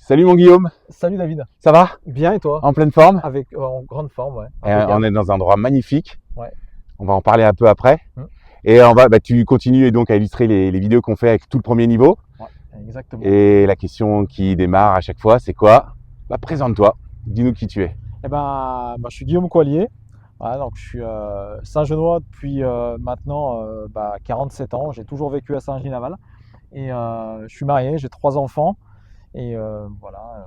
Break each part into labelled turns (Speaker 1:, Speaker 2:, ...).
Speaker 1: Salut mon Guillaume,
Speaker 2: Salut David.
Speaker 1: ça va?
Speaker 2: Bien et toi?
Speaker 1: En pleine forme?
Speaker 2: En grande forme, ouais.
Speaker 1: On est dans un endroit magnifique,
Speaker 2: Ouais.
Speaker 1: on va en parler un peu après.
Speaker 2: Mm.
Speaker 1: Et tu continues donc à illustrer les vidéos qu'on fait avec tout le premier niveau.
Speaker 2: Ouais, exactement.
Speaker 1: Et la question qui démarre à chaque fois, c'est quoi? Présente-toi, dis-nous qui tu es.
Speaker 2: Je suis Guillaume Coilier. Voilà, donc je suis Saint-Genois depuis maintenant 47 ans. J'ai toujours vécu à Saint-Gilles-Laval. Et je suis marié, j'ai 3 enfants. Et voilà.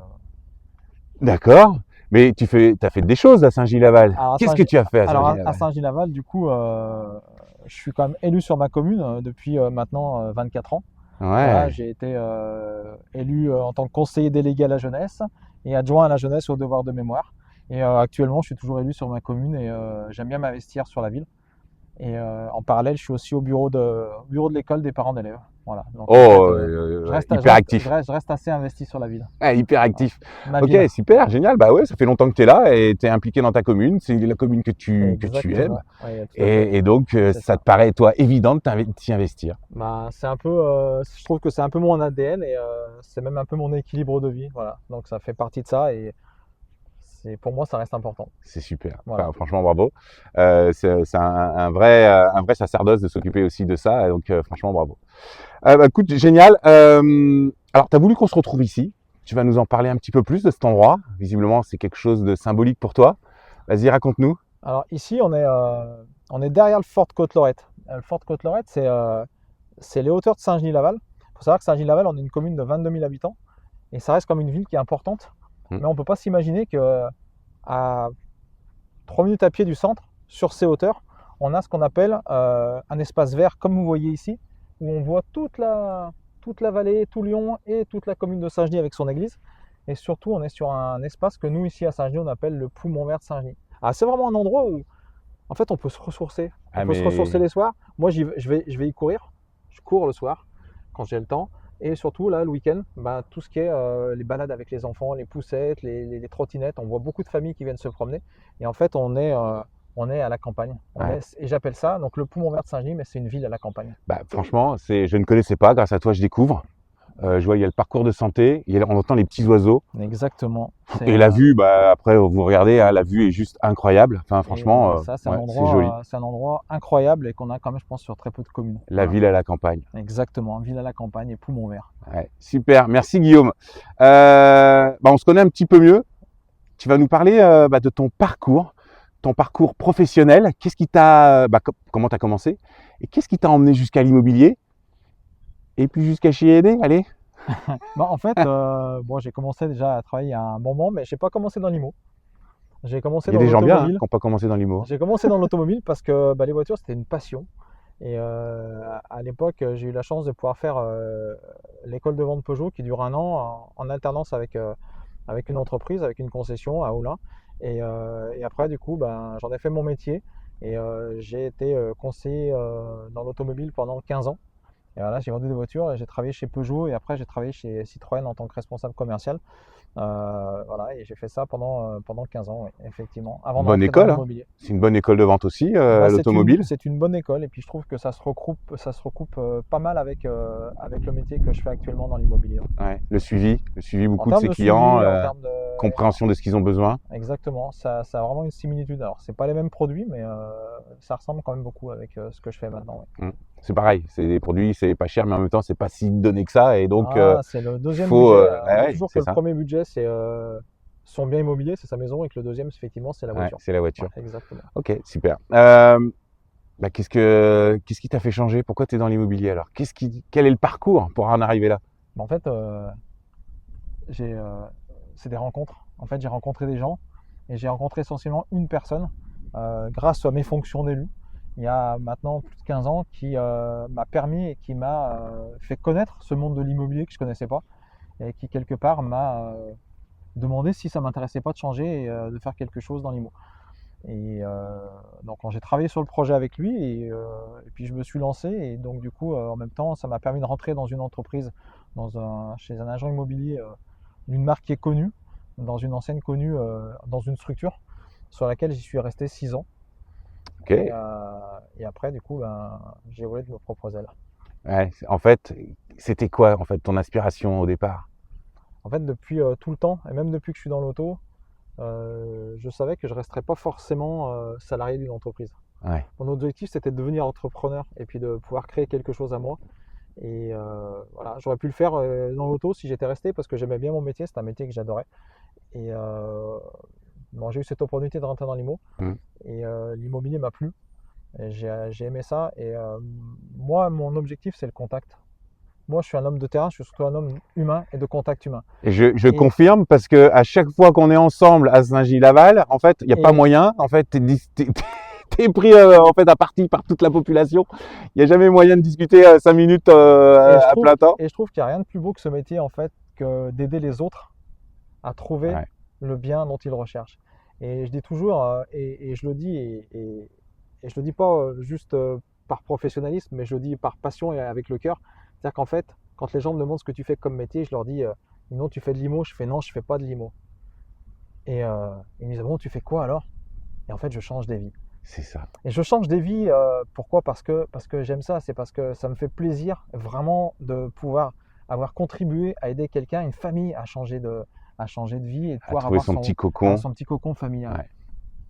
Speaker 1: D'accord, mais t'as fait des choses à Saint-Gilles-Laval.
Speaker 2: Alors, à
Speaker 1: Qu'est-ce
Speaker 2: Saint-
Speaker 1: que tu as fait à
Speaker 2: alors, à
Speaker 1: Saint-Gilles-Laval?
Speaker 2: Saint-Gilles-Laval, du coup, je suis quand même élu sur ma commune depuis maintenant 24 ans. Voilà,
Speaker 1: Ouais,
Speaker 2: j'ai été élu en tant que conseiller délégué à la jeunesse et adjoint à la jeunesse et au devoir de mémoire. Et actuellement, je suis toujours élu sur ma commune et j'aime bien m'investir sur la ville. Et en parallèle, je suis aussi au bureau de l'école des parents d'élèves. Voilà. Donc en fait,
Speaker 1: hyper actif.
Speaker 2: je reste assez investi sur la ville.
Speaker 1: Ouais, hyper
Speaker 2: Voilà.
Speaker 1: actif.
Speaker 2: Ma
Speaker 1: Ok,
Speaker 2: ville.
Speaker 1: super, génial. Bah ouais, ça fait longtemps que tu es là et tu es impliqué dans ta commune. C'est la commune que tu aimes.
Speaker 2: Exactement. Oui, tout à fait.
Speaker 1: Et donc,
Speaker 2: C'est
Speaker 1: ça
Speaker 2: ça.
Speaker 1: te paraît, toi, évident de t'y investir.
Speaker 2: C'est un peu, je trouve que c'est un peu mon ADN et c'est même un peu mon équilibre de vie. Voilà. Donc ça fait partie de ça et pour moi, ça reste important.
Speaker 1: C'est super.
Speaker 2: Voilà.
Speaker 1: Enfin, franchement, bravo. C'est un vrai sacerdoce de s'occuper aussi de ça. Donc, franchement, bravo. Écoute, génial. Alors, tu as voulu qu'on se retrouve ici. Tu vas nous en parler un petit peu plus de cet endroit. Visiblement, c'est quelque chose de symbolique pour toi. Vas-y, raconte-nous.
Speaker 2: Alors ici, on est derrière le fort de Côte-Lorette. Le fort de Côte-Lorette, c'est les hauteurs de Saint-Genis-Laval. Il faut savoir que Saint-Genis-Laval, on est une commune de 22 000 habitants et ça reste comme une ville qui est importante.
Speaker 1: Mm.
Speaker 2: Mais on ne peut pas s'imaginer qu'à 3 minutes à pied du centre, sur ces hauteurs, on a ce qu'on appelle un espace vert, comme vous voyez ici, où on voit toute la vallée, tout Lyon et toute la commune de Saint-Genis avec son église. Et surtout, on est sur un espace que nous, ici à Saint-Genis, on appelle le poumon vert de Saint-Genis. Ah, c'est vraiment un endroit où, en fait, on peut se ressourcer. On peut se ressourcer les soirs. Moi, je vais y courir. Je cours le soir quand j'ai le temps. Et surtout, là, le week-end, tout ce qui est les balades avec les enfants, les poussettes, les trottinettes, on voit beaucoup de familles qui viennent se promener. Et en fait, on est à la campagne.
Speaker 1: Ouais.
Speaker 2: Et j'appelle ça donc le poumon vert de Saint-Genis, mais c'est une ville à la campagne.
Speaker 1: Franchement, je ne connaissais pas. Grâce à toi, je découvre. Je vois, il y a le parcours de santé. On entend les petits oiseaux.
Speaker 2: Exactement.
Speaker 1: Et la vue, après, vous regardez, hein, la vue est juste incroyable. Enfin, franchement,
Speaker 2: ça,
Speaker 1: ouais, c'est joli.
Speaker 2: c'est un endroit incroyable et qu'on a quand même, je pense, sur très peu de communes.
Speaker 1: La ville à la campagne.
Speaker 2: Exactement, ville à la campagne et poumon vert.
Speaker 1: Ouais, super, merci Guillaume. On se connaît un petit peu mieux. Tu vas nous parler de ton parcours professionnel. Qu'est-ce qui t'a, comment tu as commencé et qu'est-ce qui t'a emmené jusqu'à l'immobilier et puis jusqu'à chez Aidé, allez.
Speaker 2: En fait, j'ai commencé déjà à travailler il y a un bon moment, mais j'ai pas commencé dans l'IMO. J'ai commencé
Speaker 1: Il y a
Speaker 2: dans
Speaker 1: des gens bien qui
Speaker 2: l'automobile.
Speaker 1: n'ont pas commencé dans l'IMO.
Speaker 2: J'ai commencé dans l'automobile parce que les voitures, c'était une passion. Et à l'époque, j'ai eu la chance de pouvoir faire l'école de vente Peugeot qui dure un an en alternance avec une entreprise, avec une concession à Oulin. Et après, du coup, j'en ai fait mon métier et j'ai été conseiller dans l'automobile pendant 15 ans. Et voilà, j'ai vendu des voitures et j'ai travaillé chez Peugeot et après j'ai travaillé chez Citroën en tant que responsable commercial. Voilà, et j'ai fait ça pendant 15 ans, oui, effectivement, avant de
Speaker 1: Bonne
Speaker 2: rentrer dans
Speaker 1: école, hein.
Speaker 2: l'immobilier.
Speaker 1: C'est une bonne école de vente aussi, l'automobile.
Speaker 2: C'est une bonne école et puis je trouve que ça se recoupe pas mal avec le métier que je fais actuellement dans l'immobilier.
Speaker 1: Ouais, le suivi
Speaker 2: En
Speaker 1: beaucoup de
Speaker 2: termes
Speaker 1: ses
Speaker 2: de
Speaker 1: clients,
Speaker 2: suivi, en termes de...
Speaker 1: compréhension de ce qu'ils ont besoin.
Speaker 2: Exactement, ça a vraiment une similitude. Alors, c'est pas les mêmes produits, mais ça ressemble quand même beaucoup avec ce que je fais maintenant. Ouais.
Speaker 1: C'est pareil, c'est des produits, c'est pas cher, mais en même temps, c'est pas si donné que ça. Et donc,
Speaker 2: C'est le deuxième
Speaker 1: faut.
Speaker 2: budget. On dit
Speaker 1: Ouais,
Speaker 2: toujours que
Speaker 1: c'est
Speaker 2: le
Speaker 1: ça.
Speaker 2: premier budget, c'est son bien immobilier, c'est sa maison, et que le deuxième, effectivement, c'est la
Speaker 1: Ouais,
Speaker 2: voiture.
Speaker 1: c'est la voiture.
Speaker 2: Ouais, exactement.
Speaker 1: Ok, super. Qu'est-ce qui t'a fait changer? Pourquoi tu es dans l'immobilier alors? Quel est le parcours pour en arriver là?
Speaker 2: En fait, c'est des rencontres. En fait, j'ai rencontré des gens et j'ai rencontré essentiellement une personne grâce à mes fonctions d'élu. Il y a maintenant plus de 15 ans qui m'a permis et qui m'a fait connaître ce monde de l'immobilier que je ne connaissais pas et qui quelque part m'a demandé si ça m'intéressait pas de changer et de faire quelque chose dans l'immo. Et donc quand j'ai travaillé sur le projet avec lui et puis je me suis lancé et donc du coup en même temps ça m'a permis de rentrer dans une entreprise, chez un agent immobilier d'une marque qui est connue, dans une enseigne connue, dans une structure sur laquelle j'y suis resté 6 ans.
Speaker 1: Ok.
Speaker 2: Et après du coup j'ai volé de mes propres ailes.
Speaker 1: Ouais, en fait, c'était quoi en fait ton inspiration au départ?
Speaker 2: En fait, depuis tout le temps, et même depuis que je suis dans l'auto, je savais que je ne resterais pas forcément salarié d'une entreprise.
Speaker 1: Ouais.
Speaker 2: Mon objectif, c'était de devenir entrepreneur et puis de pouvoir créer quelque chose à moi. Et voilà, j'aurais pu le faire dans l'auto si j'étais resté parce que j'aimais bien mon métier, c'est un métier que j'adorais. Et bon, j'ai eu cette opportunité de rentrer dans l'IMO
Speaker 1: Mm.
Speaker 2: et l'immobilier m'a plu. Et j'ai aimé ça. Et moi, mon objectif, c'est le contact. Moi, je suis un homme de terrain, je suis surtout un homme humain et de contact humain.
Speaker 1: Et je
Speaker 2: Et-
Speaker 1: confirme parce que à chaque fois qu'on est ensemble à Saint-Gilles-Laval, en fait, il n'y a pas
Speaker 2: Et-
Speaker 1: moyen. En fait, t'es pris en fait à partie par toute la population. Il n'y a jamais moyen de discuter 5 minutes à plein temps.
Speaker 2: Et je trouve qu'il n'y a rien de plus beau que ce métier, en fait, que d'aider les autres à trouver
Speaker 1: Ouais.
Speaker 2: le bien dont ils recherchent. Et je dis toujours, et je le dis, et je le dis pas juste par professionnalisme, mais je le dis par passion et avec le cœur. C'est-à-dire qu'en fait, quand les gens me demandent ce que tu fais comme métier, je leur dis, non, tu fais de l'IMO, je fais non, je fais pas de l'IMO. Et ils me disent, bon, tu fais quoi alors? Et en fait, je change des vies.
Speaker 1: C'est ça.
Speaker 2: Et je change des vies, pourquoi? Parce que j'aime ça, c'est parce que ça me fait plaisir vraiment de pouvoir avoir contribué à aider quelqu'un, une famille à changer de vie et de
Speaker 1: À
Speaker 2: pouvoir
Speaker 1: trouver
Speaker 2: avoir
Speaker 1: son petit cocon.
Speaker 2: son petit cocon familial.
Speaker 1: Ouais.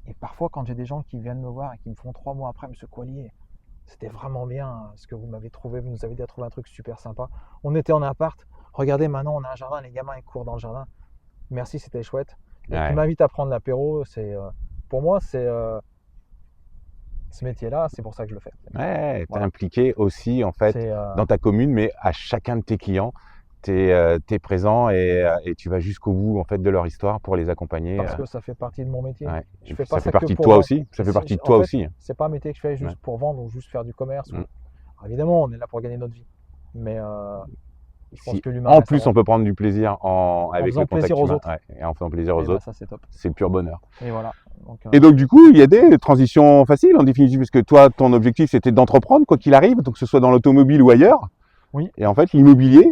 Speaker 2: Et parfois, quand j'ai des gens qui viennent me voir et qui me font 3 mois après, Monsieur Coilier, c'était vraiment bien ce que vous m'avez trouvé, vous nous avez dit à trouver un truc super sympa. On était en appart, regardez maintenant on a un jardin, les gamins ils courent dans le jardin. Merci, c'était chouette. Et qui
Speaker 1: Ouais.
Speaker 2: m'invite à prendre l'apéro, pour moi c'est ce métier-là, c'est pour ça que je le fais.
Speaker 1: Ouais, t'es
Speaker 2: Voilà.
Speaker 1: impliqué aussi en fait
Speaker 2: C'est
Speaker 1: dans ta commune, mais à chacun de tes clients, t'es présent et tu vas jusqu'au bout en fait de leur histoire pour les accompagner.
Speaker 2: parce que ça fait partie de mon métier.
Speaker 1: Ouais.
Speaker 2: Je
Speaker 1: Et
Speaker 2: fais
Speaker 1: puis,
Speaker 2: pas
Speaker 1: ça fait
Speaker 2: ça que
Speaker 1: partie de
Speaker 2: pour
Speaker 1: toi
Speaker 2: vendre.
Speaker 1: aussi. Ça fait partie de
Speaker 2: En
Speaker 1: toi
Speaker 2: fait,
Speaker 1: aussi.
Speaker 2: c'est pas un métier que je fais juste
Speaker 1: Ouais.
Speaker 2: pour vendre ou juste faire du commerce.
Speaker 1: Mm.
Speaker 2: Alors, évidemment, on est là pour gagner notre vie. Mais je pense
Speaker 1: Si
Speaker 2: que l'humain
Speaker 1: en
Speaker 2: reste
Speaker 1: plus
Speaker 2: avant
Speaker 1: on peut prendre du plaisir avec
Speaker 2: faisant
Speaker 1: le contact
Speaker 2: plaisir aux
Speaker 1: humain,
Speaker 2: autres.
Speaker 1: ouais, et en faisant plaisir
Speaker 2: tout.
Speaker 1: aux
Speaker 2: Et bah,
Speaker 1: autres,
Speaker 2: ça, c'est top.
Speaker 1: c'est le pur bonheur.
Speaker 2: Et voilà. Donc,
Speaker 1: Et donc du coup, il y a des transitions faciles en définitive, parce que toi, ton objectif c'était d'entreprendre quoi qu'il arrive, donc que ce soit dans l'automobile ou ailleurs.
Speaker 2: Oui.
Speaker 1: Et en fait, l'immobilier,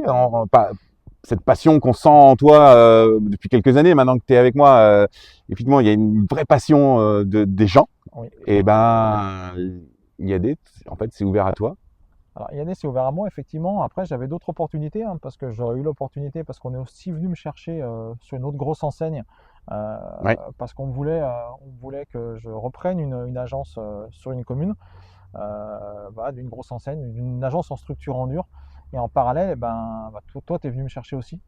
Speaker 1: cette passion qu'on sent en toi depuis quelques années, maintenant que tu es avec moi, effectivement, il y a une vraie passion des gens.
Speaker 2: Oui.
Speaker 1: Et ben, il y a en fait, c'est ouvert à toi.
Speaker 2: Alors, Yannis, c'est ouvert à moi, effectivement. Après, j'avais d'autres opportunités, hein, parce que j'aurais eu l'opportunité, parce qu'on est aussi venu me chercher sur une autre grosse enseigne,
Speaker 1: Ouais.
Speaker 2: parce qu'on voulait que je reprenne une agence sur une commune, voilà, d'une grosse enseigne, d'une agence en structure en dur. Et en parallèle, eh ben, toi, tu es venu me chercher aussi,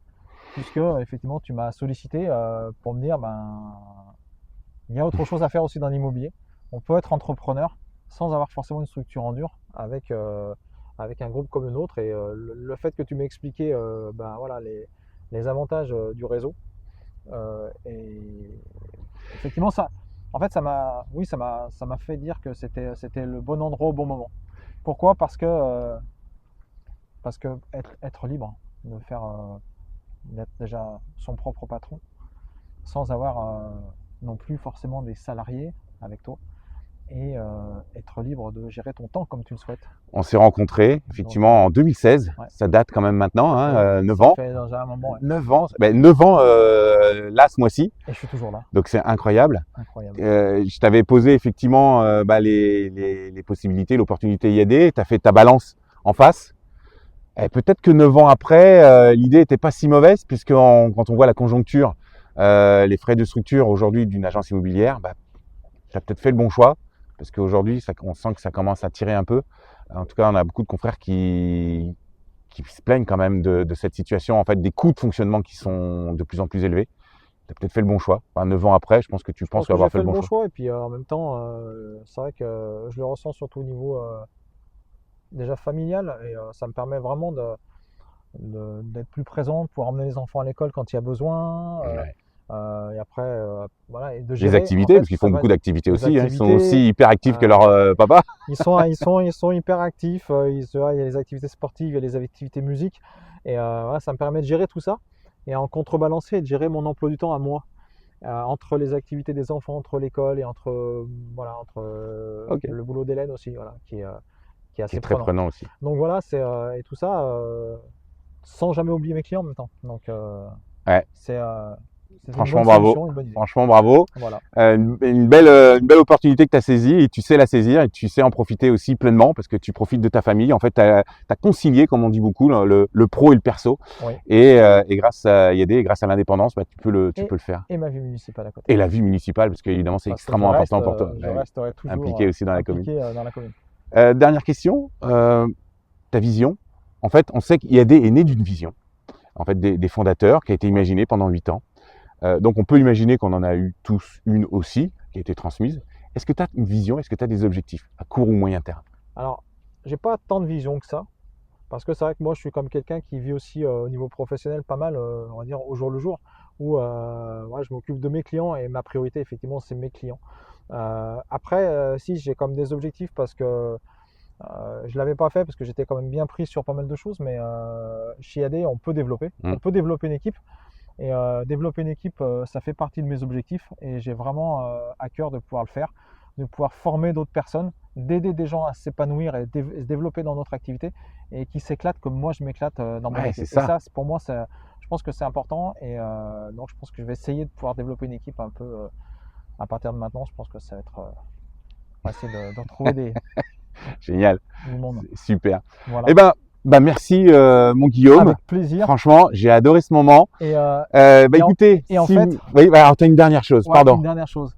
Speaker 2: puisque effectivement, tu m'as sollicité pour me dire, il y a autre chose à faire aussi dans l'immobilier. On peut être entrepreneur sans avoir forcément une structure en dur avec un groupe comme le nôtre. Et le fait que tu m'aies expliqué voilà, les avantages du réseau. Et effectivement, en fait, ça m'a fait dire que c'était le bon endroit au bon moment. Pourquoi? Parce que être libre, d'être déjà son propre patron, sans avoir non plus forcément des salariés avec toi, et être libre de gérer ton temps comme tu le souhaites.
Speaker 1: On s'est rencontrés effectivement en 2016.
Speaker 2: Ouais.
Speaker 1: Ça date quand même maintenant, hein, 9
Speaker 2: Ça
Speaker 1: ans.
Speaker 2: fait déjà un moment, ouais.
Speaker 1: 9 ans, là ce mois-ci.
Speaker 2: Et je suis toujours là.
Speaker 1: Donc c'est incroyable.
Speaker 2: Incroyable.
Speaker 1: Je t'avais posé effectivement les possibilités, l'opportunité IAD. Tu as fait ta balance en face. Et peut-être que 9 ans après, l'idée n'était pas si mauvaise, puisque quand on voit la conjoncture, les frais de structure aujourd'hui d'une agence immobilière, tu as peut-être fait le bon choix, parce qu'aujourd'hui, on sent que ça commence à tirer un peu. En tout cas, on a beaucoup de confrères qui se plaignent quand même de cette situation, en fait, des coûts de fonctionnement qui sont de plus en plus élevés. Tu as peut-être fait le bon choix. Enfin, 9 ans après, je pense que tu
Speaker 2: Je pense
Speaker 1: penses
Speaker 2: que
Speaker 1: avoir
Speaker 2: j'ai fait
Speaker 1: fait
Speaker 2: le
Speaker 1: le bon
Speaker 2: bon
Speaker 1: choix.
Speaker 2: choix. Et puis en même temps, c'est vrai que je le ressens surtout au niveau déjà familial. Et ça me permet vraiment d'être plus présent, de pouvoir emmener les enfants à l'école quand il y a besoin.
Speaker 1: Ouais.
Speaker 2: Et après, voilà, et de
Speaker 1: Les
Speaker 2: gérer.
Speaker 1: activités,
Speaker 2: En fait,
Speaker 1: parce qu'ils
Speaker 2: ça
Speaker 1: font
Speaker 2: va
Speaker 1: beaucoup
Speaker 2: être
Speaker 1: d'activités
Speaker 2: des
Speaker 1: aussi. Ils sont
Speaker 2: activités.
Speaker 1: aussi hyper actifs que leur papa.
Speaker 2: Ils sont hyper actifs. Il y a les activités sportives, il y a les activités musique. Et voilà, ça me permet de gérer tout ça et en contrebalancer et de gérer mon emploi du temps à moi. Entre les activités des enfants, entre l'école et entre
Speaker 1: Ok.
Speaker 2: le boulot d'Hélène aussi, voilà, qui est
Speaker 1: Qui
Speaker 2: assez
Speaker 1: est très
Speaker 2: prenant.
Speaker 1: prenant aussi.
Speaker 2: Donc voilà, et tout ça sans jamais oublier mes clients en même temps. Donc
Speaker 1: Ouais.
Speaker 2: c'est C'est une
Speaker 1: Franchement,
Speaker 2: bonne
Speaker 1: bravo.
Speaker 2: solution, une bonne idée.
Speaker 1: Franchement, bravo.
Speaker 2: Voilà.
Speaker 1: Une belle opportunité que tu as saisie et tu sais la saisir et tu sais en profiter aussi pleinement parce que tu profites de ta famille. En fait, tu as concilié, comme on dit beaucoup, le pro et le perso.
Speaker 2: Oui.
Speaker 1: Et grâce à IAD et grâce à l'indépendance, bah, tu peux le faire.
Speaker 2: Et ma vie municipale à côté.
Speaker 1: Et la vie municipale, parce qu'évidemment, c'est
Speaker 2: Parce que
Speaker 1: extrêmement important pour toi.
Speaker 2: Je resterai toujours
Speaker 1: Impliqué aussi dans la commune.
Speaker 2: dans la commune.
Speaker 1: Dernière question, ta vision. En fait, on sait qu'IAD est né d'une vision, en fait, des fondateurs, qui a été imaginée pendant 8 ans. Donc, on peut imaginer qu'on en a eu tous une aussi, qui a été transmise. Est-ce que tu as une vision? Est-ce que tu as des objectifs à court ou moyen terme?
Speaker 2: Alors, j'ai pas tant de vision que ça, parce que c'est vrai que moi, je suis comme quelqu'un qui vit aussi au niveau professionnel pas mal, on va dire, au jour le jour, où ouais, je m'occupe de mes clients et ma priorité, effectivement, c'est mes clients. Après, si, j'ai comme des objectifs parce que je l'avais pas fait parce que j'étais quand même bien pris sur pas mal de choses, mais chez IAD, on peut développer. On peut développer une équipe. Et développer une équipe, ça fait partie de mes objectifs et j'ai vraiment à cœur de pouvoir le faire, de pouvoir former d'autres personnes, d'aider des gens à s'épanouir et se développer dans notre activité et qui s'éclatent comme moi je m'éclate dans mon activité. Et ça, pour moi, je pense que c'est important et donc je pense que je vais essayer de pouvoir développer une équipe un peu à partir de maintenant. Je pense que ça va être on va essayer de retrouver
Speaker 1: Génial.
Speaker 2: du monde.
Speaker 1: Super.
Speaker 2: Voilà.
Speaker 1: Eh ben, merci mon Guillaume.
Speaker 2: Avec plaisir.
Speaker 1: Franchement, j'ai adoré ce moment.
Speaker 2: Et
Speaker 1: écoutez,
Speaker 2: et en fait,
Speaker 1: oui, alors tu as une dernière chose,
Speaker 2: ouais,
Speaker 1: pardon.
Speaker 2: une dernière chose.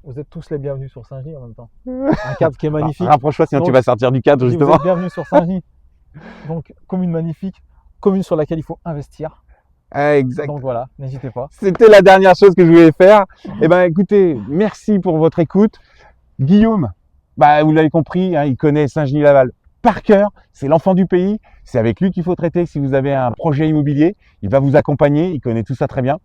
Speaker 2: Vous êtes tous les bienvenus sur Saint-Genis en même temps. Un cadre qui est magnifique.
Speaker 1: Rapproche-toi, sinon
Speaker 2: Donc,
Speaker 1: tu vas sortir du cadre,
Speaker 2: vous
Speaker 1: justement.
Speaker 2: êtes bienvenus sur Saint-Genis. Donc, commune magnifique, commune sur laquelle il faut investir.
Speaker 1: Exact.
Speaker 2: Donc voilà, n'hésitez pas.
Speaker 1: C'était la dernière chose que je voulais faire. Eh ben, écoutez, merci pour votre écoute. Guillaume, bah, vous l'avez compris, hein, il connaît Saint-Genis-Laval par cœur. C'est l'enfant du pays. C'est avec lui qu'il faut traiter si vous avez un projet immobilier. Il va vous accompagner. Il connaît tout ça très bien.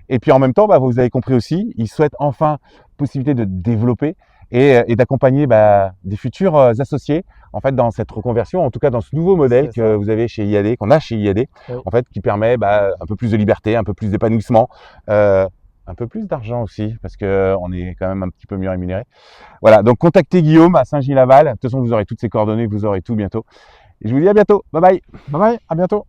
Speaker 1: Et puis en même temps, bah, vous avez compris aussi, il souhaite enfin possibilité de développer et d'accompagner des futurs associés en fait dans cette reconversion, en tout cas dans ce nouveau modèle que vous avez chez IAD, qu'on a chez IAD, oui. En fait, qui permet un peu plus de liberté, un peu plus d'épanouissement, un peu plus d'argent aussi, parce que on est quand même un petit peu mieux rémunéré. Voilà, donc contactez Guillaume à Saint-Genis-Laval. De toute façon, vous aurez toutes ses coordonnées, vous aurez tout bientôt. Et je vous dis à bientôt. Bye bye.
Speaker 2: Bye bye, à bientôt.